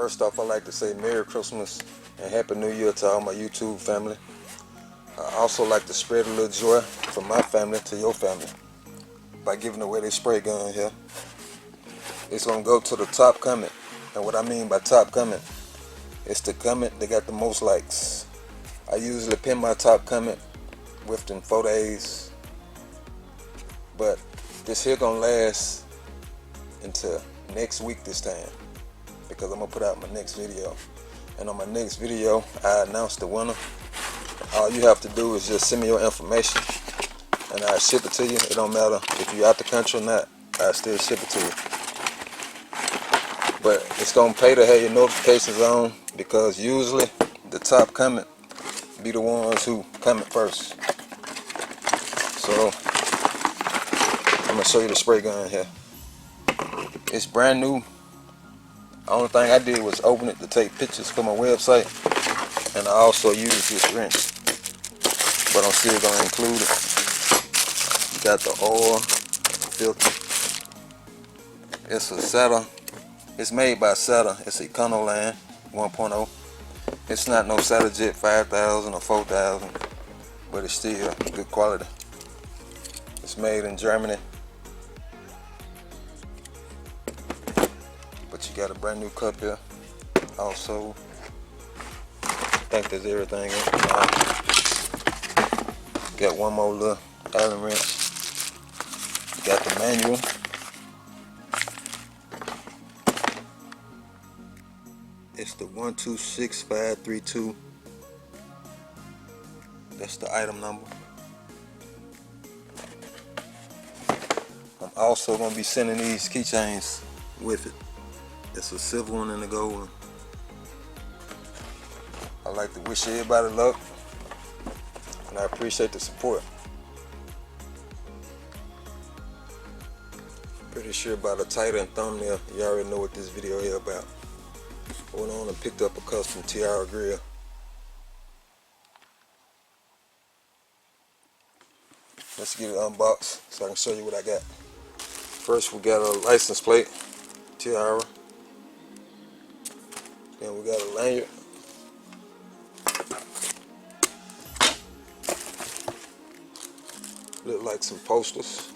First off, I'd like to say Merry Christmas and Happy New Year to all my YouTube family. I also like to spread a little joy from my family to your family by giving away this spray gun here. It's going to go to the top comment. And what I mean by top comment, it's the comment that got the most likes. I usually pin my top comment within 4 days, but this here gonna last until next week this time, because I'm gonna put out my next video. And on my next video, I announce the winner. All you have to do is just send me your information and I'll ship it to you. It don't matter if you're out the country or not, I'll still ship it to you. But it's gonna pay to have your notifications on, because usually the top comment be the ones who comment first. So I'm gonna show you the spray gun here. It's brand new. The only thing I did was open it to take pictures for my website, and I also used this wrench, but I'm still gonna include it. You got the oil filter. It's a Seta. It's made by Seta. It's a Econoline 1.0. It's not no Setajet 5000 or 4000, but it's still good quality. It's made in Germany. But you got a brand new cup here. Also, I think there's everything in it. Got one more little Allen wrench. You got the manual. It's the 126532. That's the item number. I'm also going to be sending these keychains with it. It's a silver one and a gold one. I'd like to wish everybody luck, and I appreciate the support. Pretty sure by the title and thumbnail, you already know what this video is about. I went on and picked up a custom Tiarra grill. Let's get it unboxed so I can show you what I got. First, we got a license plate, Tiarra. Then we got a lanyard. Look like some posters.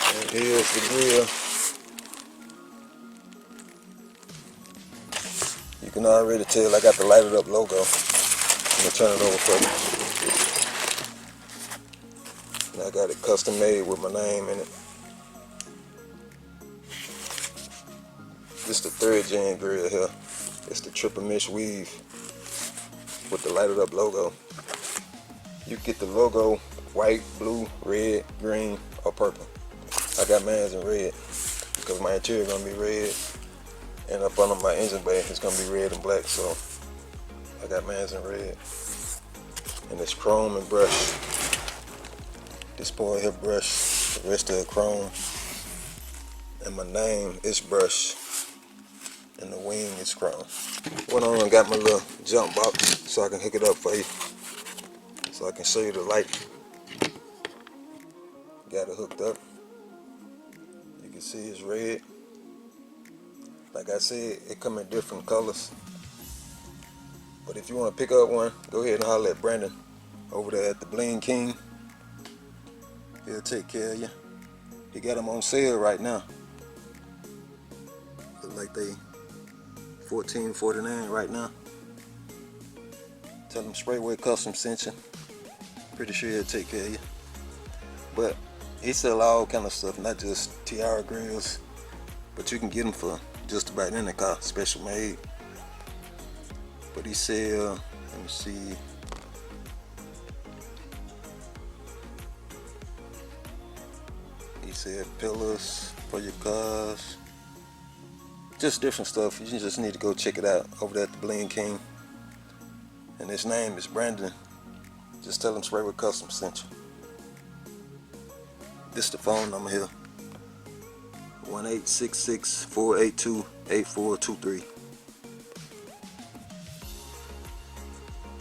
And here's the grill. You can already tell I got the lighted up logo. I'm gonna turn it over for you. And I got it custom made with my name in it. This is the 3rd gen grill here. It's the triple mesh weave with the lighted up logo. You get the logo white, blue, red, green, or purple. I got mine in red because my interior is gonna be red, and up under my engine bay it's gonna be red and black. So I got mine in red, and it's chrome and brush. This boy here brush, the rest of it chrome, and my name is brush, and the wing is chrome. Went on and got my little jump box so I can hook it up for you, so I can show you the light. Got it hooked up. You can see it's red. Like I said, it come in different colors. But if you want to pick up one, go ahead and holler at Brandon over there at the Bling King. He'll take care of you. He got them on sale right now. Look like they $14.49 right now. Tell them SprayWayCustoms sent you. Pretty sure he'll take care of you. But he sell all kind of stuff, not just Tiarra grills, but you can get them for just about any car, special made. But he sell, let me see, he said pillars for your cars, just different stuff. You just need to go check it out over there at the Bling King. And his name is Brandon. Just tell him SprayWayCustoms sent you. This is the phone number here, 1-866-482-8423.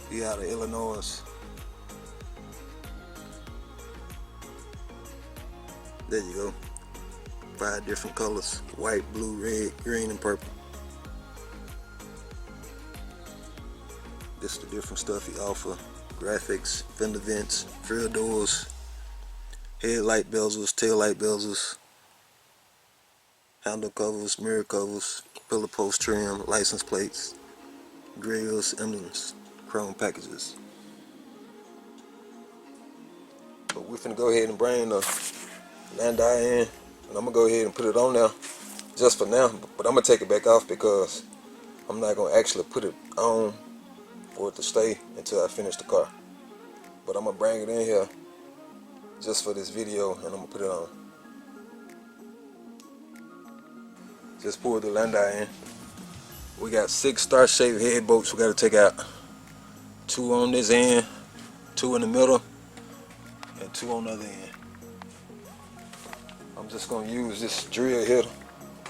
He out of Illinois. There you go. 5 different colors: white, blue, red, green, and purple. This is the different stuff he offer: graphics, fender vents, rear doors, headlight bezels, tail light bezels, handle covers, mirror covers, pillar post trim, license plates, grills, emblems, chrome packages. But we're finna go ahead and bring the Landau in, and I'm gonna go ahead and put it on there just for now, but I'm gonna take it back off because I'm not gonna actually put it on for it to stay until I finish the car. But I'm gonna bring it in here just for this video, and I'm gonna put it on. Just pour the Landau in. We got 6 star-shaped head bolts we gotta take out. 2 on this end, 2 in the middle, and 2 on the other end. I'm just gonna use this drill here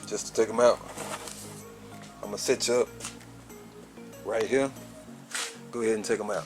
just to take them out. I'm gonna set you up right here. Go ahead and take them out.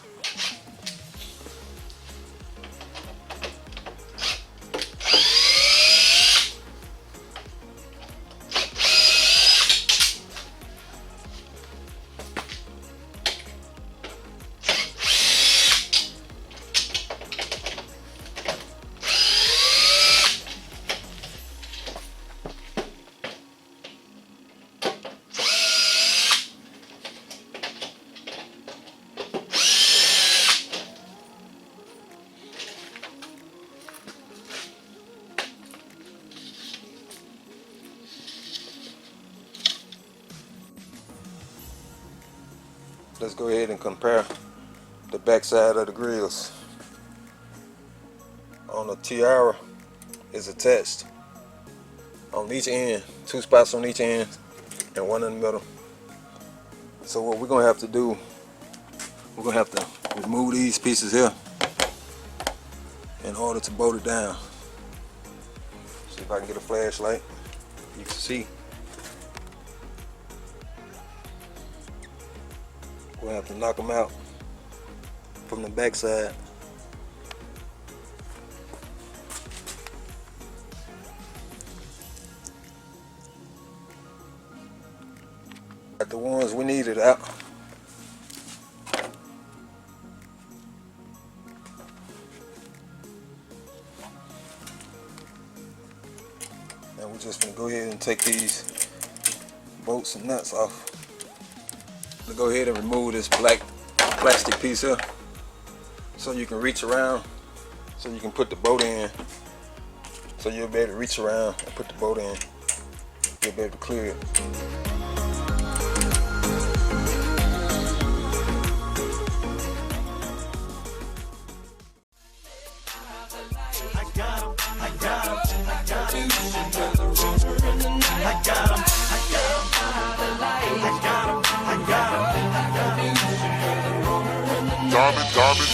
Let's go ahead and compare the back side of the grills. On the Tiarra is attached on each end, 2 spots on each end and 1 in the middle. So what we're gonna have to do, we're gonna have to remove these pieces here in order to bolt it down. See if I can get a flashlight. You can see. We'll have to knock them out from the back side. Got the ones we needed out. Now we're just gonna go ahead and take these bolts and nuts off. Go ahead and remove this black plastic piece here so you can reach around, so you can put the bolt in, so you'll be able to reach around and put the bolt in. You'll be able to clear it.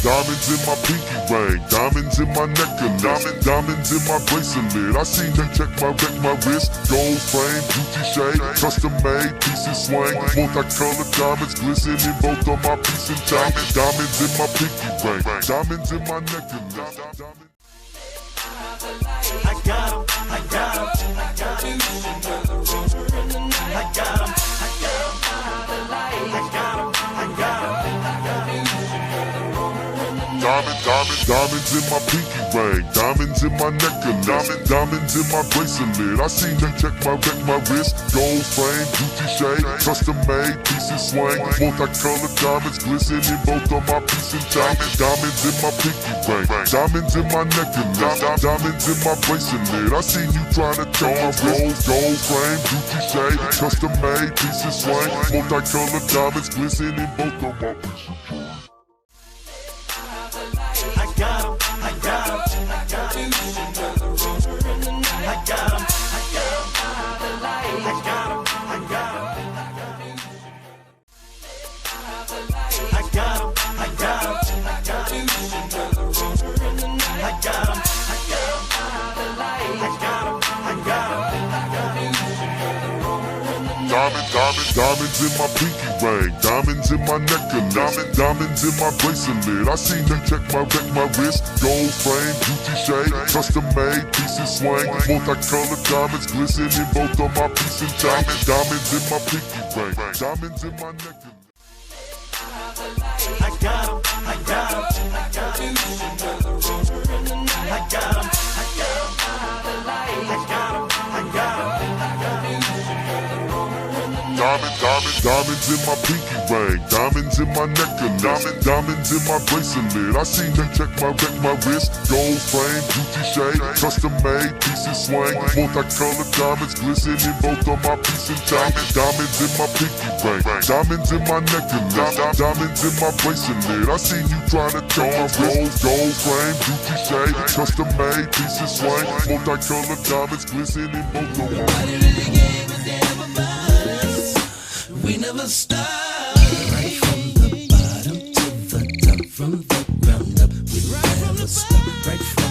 Diamonds in my pinky ring, diamonds in my necklace, diamonds in my bracelet. I seen them check my wrist, gold frame, Gucci shade, custom made pieces swing, multicolored diamonds glisten in both of my piece and chain. Diamonds in my pinky ring, diamonds in my necklace. I got 'em, I got 'em, I got 'em, I got 'em, I got 'em, I got 'em. Diamonds in my pinky ring, diamonds in my necklace, diamonds in my bracelet. I seen them check my wrist, gold frame, Gucci shade, custom made pieces swing, multicolored diamonds glisten in both of my piece and chain. Diamonds in my pinky ring, diamonds in my necklace, diamonds in my bracelet. I seen you trying to check my wrist, gold frame, Gucci shade, custom made pieces swing, multicolored diamonds glisten in both of my piece and chain. I got 'em, I got 'em, I got 'em, I got 'em, I got 'em, I got 'em, I got 'em, I got 'em, I got 'em, I got 'em, I got 'em, I got 'em, I got 'em. Diamonds in my pinky ring, diamonds in my necklace, diamonds in my bracelet. I seen them check my wrist, gold frame, Gucci shade, custom made pieces swing, multicolored diamonds glisten in both of my pieces and chain. Diamonds in my pinky ring, diamonds in my necklace. I got 'em, I got 'em, I got 'em. I got 'em, I got 'em, I got 'em, I got 'em. Diamonds in my pinky ring, diamonds in my necklace, diamonds in my bracelet. I seen them check my wrist, gold frame, Gucci shade, custom made pieces swing, multicolored diamonds glisten in both of my pieces and chain. Diamonds in my pinky ring, diamonds in my necklace, diamonds in my bracelet. I seen you trying to check my wrist, gold frame, Gucci shade, custom made pieces swing, multicolored diamonds glisten in both of my. We never stop. Right from the bottom to the top, from the ground up. We never stop. Right from